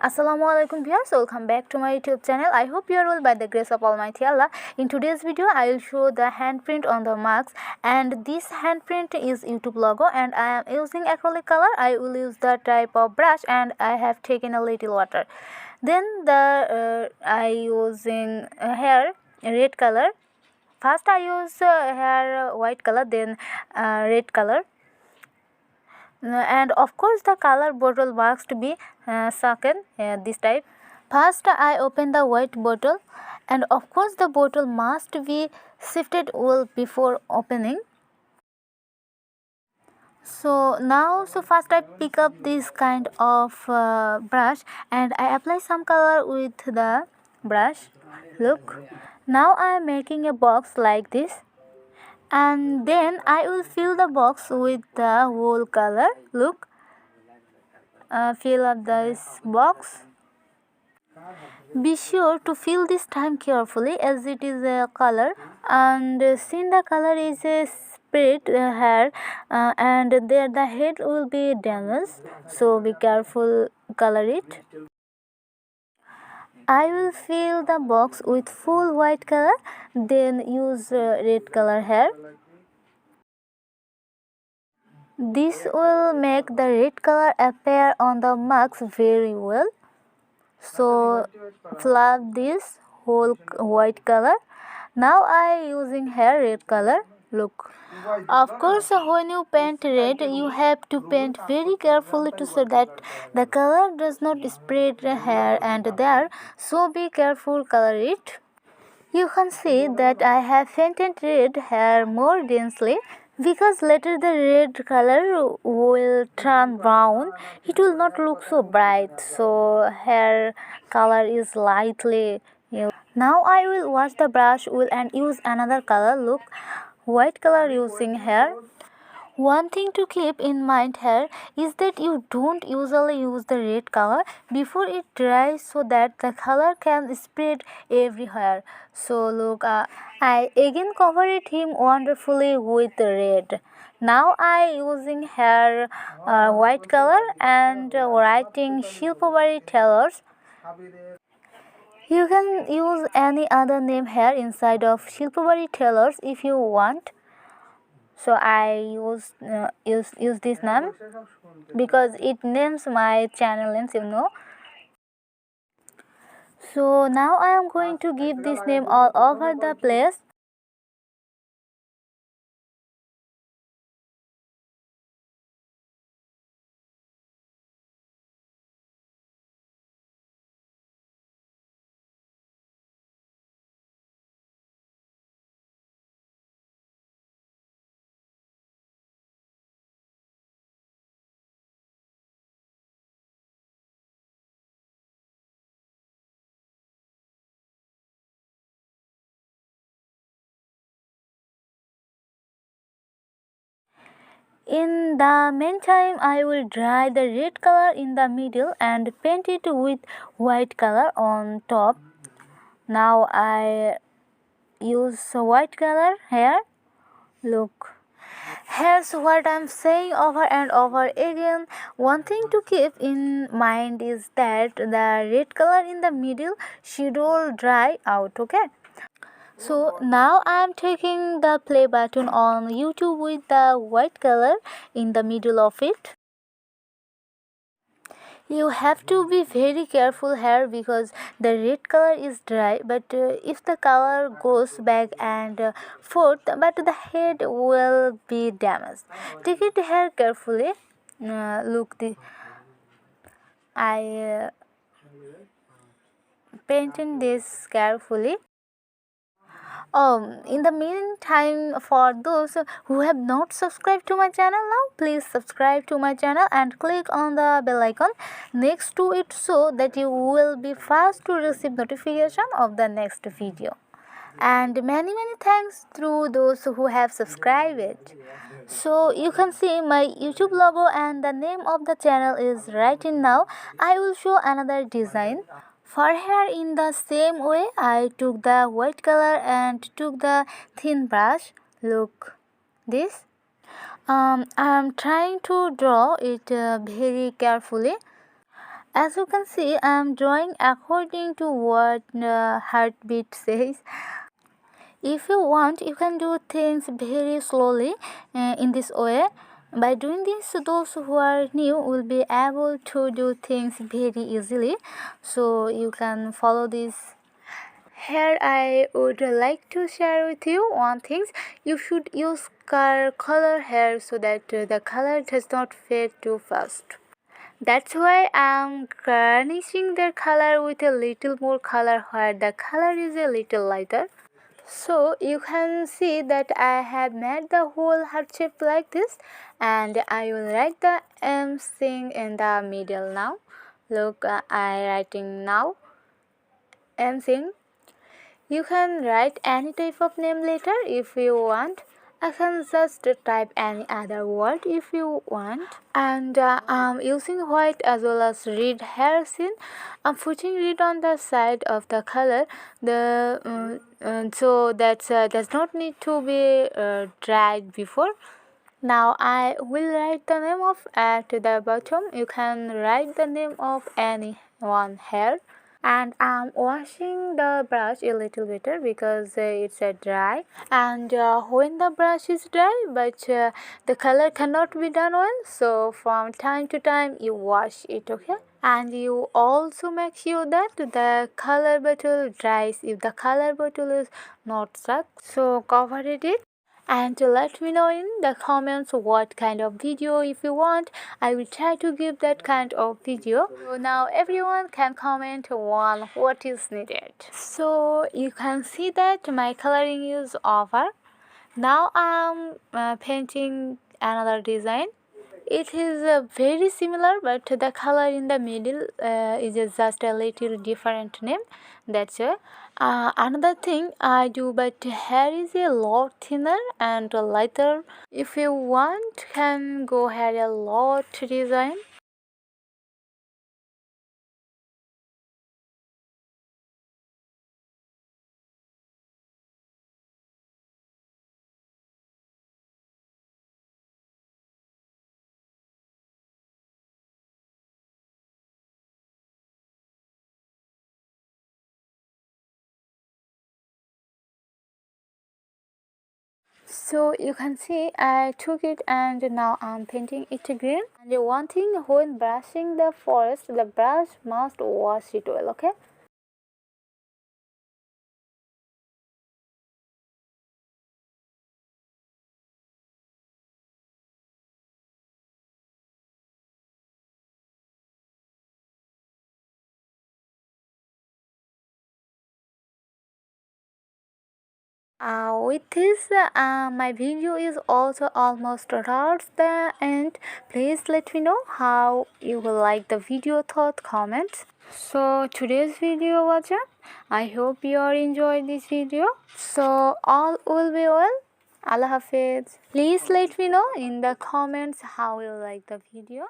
Assalamualaikum viewers, welcome back to my YouTube channel. I hope you are all by the grace of Almighty Allah. In today's video, I will show the handprint on the mugs, and this handprint is YouTube logo, and I am using acrylic color. I will use the type of brush, and I have taken a little water. Then I using hair red color. First I use hair white color, then red color. And of course the color bottle must be sunken this type. First I open the white bottle, and of course the bottle must be sifted well before opening. So first I pick up this kind of brush, and I apply some color with the brush. Look, now I am making a box like this, and then I will fill the box with the whole color. Look, fill up this box. Be sure to fill this time carefully, as it is a color, and since the color is a spread hair, and there the head will be damaged, so be careful color it. I will fill the box with full white color, then use red color hair. This will make the red color appear on the mugs very well. So flap this whole white color. Now I using hair red color. Look, of course when you paint red, you have to paint very carefully to so that the color does not spread hair and there, so be careful color it. You can see that I have painted red hair more densely, because later the red color will turn brown. It will not look so bright, so hair color is lightly used. Now I will wash the brush with and use another color. Look, white color using hair. One thing to keep in mind here is that you don't usually use the red color before it dries, so that the color can spread everywhere. So look, I again covered him wonderfully with the red. Now I using hair white color and writing Shilpo bari tailors. You can use any other name here inside of Shilpo bari tailors if you want. So I use this name because it names my channel names. So now I am going to give this name all over the place. In the meantime, I will dry the red color in the middle and paint it with white color on top. Now I use white color here. Look, here's what I'm saying over and over again. One thing to keep in mind is that the red color in the middle should all dry out, okay? So now I am taking the play button on YouTube with the white color in the middle of it. You have to be very careful here because the red color is dry, but if the color goes back and forth, but the head will be damaged. Take it here carefully. Look, I painted this carefully. In the meantime, for those who have not subscribed to my channel now, please subscribe to my channel and click on the bell icon next to it, so that you will be first to receive notification of the next video. And many thanks through those who have subscribed it. So you can see my YouTube logo and the name of the channel is right in now. I will show another design. For hair, in the same way, I took the white color and took the thin brush. Look, this. I am trying to draw it very carefully. As you can see, I am drawing according to what heartbeat says. If you want, you can do things very slowly in this way. By doing this, those who are new will be able to do things very easily. So you can follow this. Here I would like to share with you one thing. You should use color here so that the color does not fade too fast. That's why I'm garnishing the color with a little more color where the color is a little lighter. So you can see that I have made the whole heart shape like this, and I will write the M thing in the middle now. Look, I writing now M thing. You can write any type of name later if you want. I can just type any other word if you want. And I'm using white as well as red hair scene. I'm putting red on the side of the color. So that does not need to be dried before. Now I will write the name of at the bottom. You can write the name of anyone here. And I'm washing the brush a little better because it's dry, and when the brush is dry but the color cannot be done well, so from time to time you wash it, okay? And you also make sure that the color bottle dries. If the color bottle is not stuck, so cover it, and let me know in the comments what kind of video if you want. I will try to give that kind of video. So now everyone can comment on what is needed. So you can see that my coloring is over. Now I'm painting another design. It is very similar, but the color in the middle is just a little different name. That's it. Another thing I do, but hair is a lot thinner and lighter. If you want, can go ahead a lot design. So you can see I took it and now I'm painting it green. And one thing, when brushing the forest, the brush must wash it well, okay? With this, my video is also almost towards the end. Please let me know how you will like the video. Thought comments. So today's video was it. I hope you all enjoyed this video. So all will be well. Allah Hafiz. Please let me know in the comments how you like the video.